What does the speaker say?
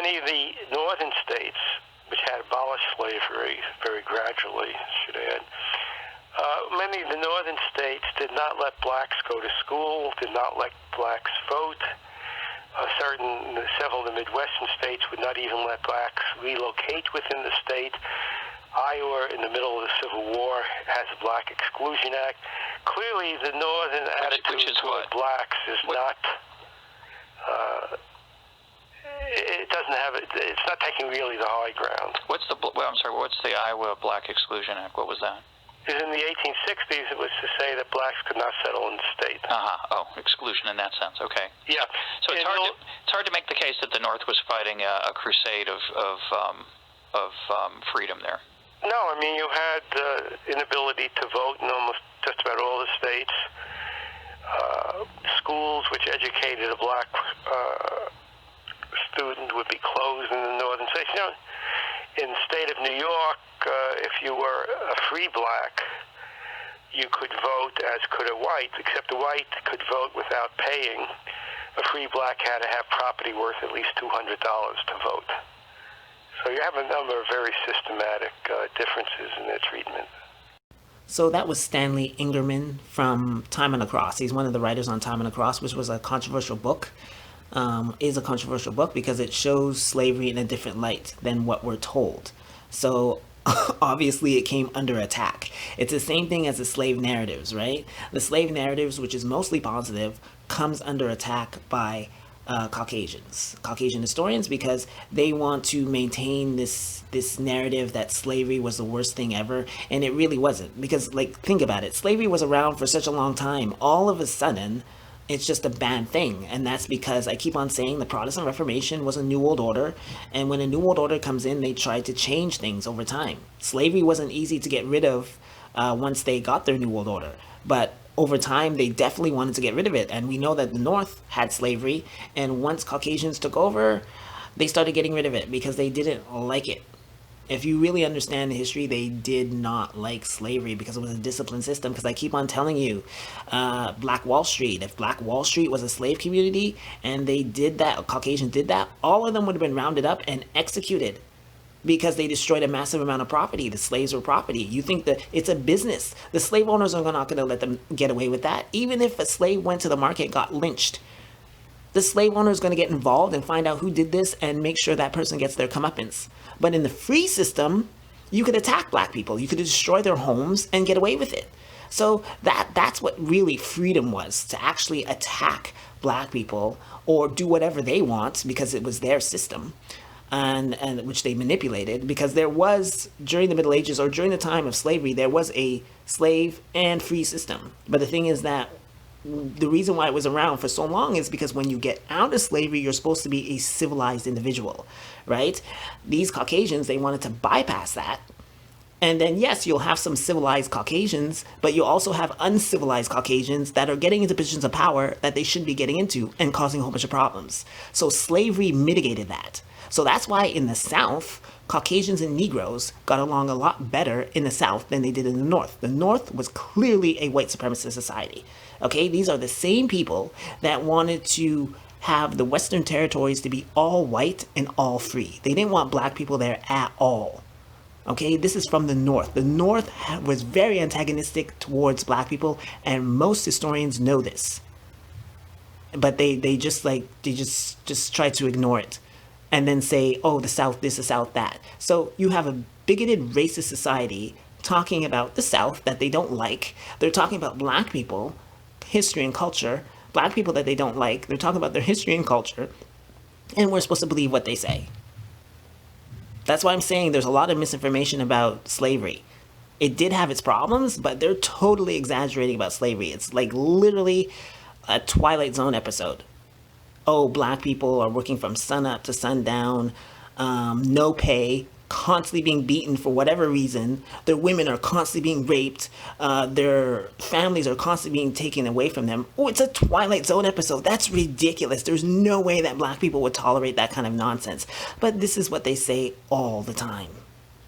many of the northern states, which had abolished slavery very gradually, I should add, many of the northern states did not let blacks go to school, did not let blacks vote. Several of the Midwestern states would not even let blacks relocate within the state. Iowa, in the middle of the Civil War, has a Black Exclusion Act. Clearly, the northern attitude toward blacks is not. It doesn't have it. It's not taking really the high ground. What's the Iowa Black Exclusion Act? What was that? In the 1860s, it was to say that blacks could not settle in the state. Oh, exclusion in that sense. Okay. Yeah. So it's hard to make the case that the North was fighting a crusade of freedom there. No, I mean, you had inability to vote in almost just about all the states. Schools which educated a black student would be closed in the northern states. You know, in the state of New York, if you were a free black, you could vote as could a white, except a white could vote without paying. A free black had to have property worth at least $200 to vote. So you have a number of very systematic differences in their treatment. So that was Stanley Ingerman from Time and Across. He's one of the writers on Time and Across, which was a controversial book. Is a controversial book because it shows slavery in a different light than what we're told. So obviously it came under attack. It's the same thing as the slave narratives, right? The slave narratives, which is mostly positive, comes under attack by Caucasian historians, because they want to maintain this narrative that slavery was the worst thing ever, and it really wasn't. Because, like, think about it, slavery was around for such a long time. All of a sudden, it's just a bad thing, and that's because I keep on saying the Protestant Reformation was a New World Order, and when a New World Order comes in, they try to change things over time. Slavery wasn't easy to get rid of once they got their New World Order, but over time, they definitely wanted to get rid of it. And we know that the North had slavery, and once Caucasians took over, they started getting rid of it because they didn't like it. If you really understand the history, they did not like slavery because it was a disciplined system. Because I keep on telling you, Black Wall Street, if Black Wall Street was a slave community and they did that, Caucasians did that, all of them would have been rounded up and executed, because they destroyed a massive amount of property. The slaves were property. You think that it's a business. The slave owners are not going to let them get away with that. Even if a slave went to the market and got lynched, the slave owner is going to get involved and find out who did this and make sure that person gets their comeuppance. But in the free system, you could attack black people. You could destroy their homes and get away with it. So that's what really freedom was, to actually attack black people or do whatever they want because it was their system. And which they manipulated, because there was, during the Middle Ages or during the time of slavery, there was a slave and free system. But the thing is that the reason why it was around for so long is because when you get out of slavery, you're supposed to be a civilized individual, right? These Caucasians, they wanted to bypass that. And then, yes, you'll have some civilized Caucasians, but you also have uncivilized Caucasians that are getting into positions of power that they shouldn't be getting into and causing a whole bunch of problems. So slavery mitigated that. So that's why in the South, Caucasians and Negroes got along a lot better in the South than they did in the North. The North was clearly a white supremacist society. Okay, these are the same people that wanted to have the Western territories to be all white and all free. They didn't want black people there at all. Okay, this is from the North. The North was very antagonistic towards black people, and most historians know this. But they just try to ignore it. And then say, oh, the South this, the South that. So you have a bigoted, racist society talking about the South that they don't like. They're talking about black people, history and culture. Black people that they don't like. They're talking about their history and culture. And we're supposed to believe what they say. That's why I'm saying there's a lot of misinformation about slavery. It did have its problems, but they're totally exaggerating about slavery. It's like literally a Twilight Zone episode. Oh, black people are working from sunup to sundown, no pay, constantly being beaten for whatever reason. Their women are constantly being raped. Their families are constantly being taken away from them. Oh, it's a Twilight Zone episode. That's ridiculous. There's no way that black people would tolerate that kind of nonsense. But this is what they say all the time.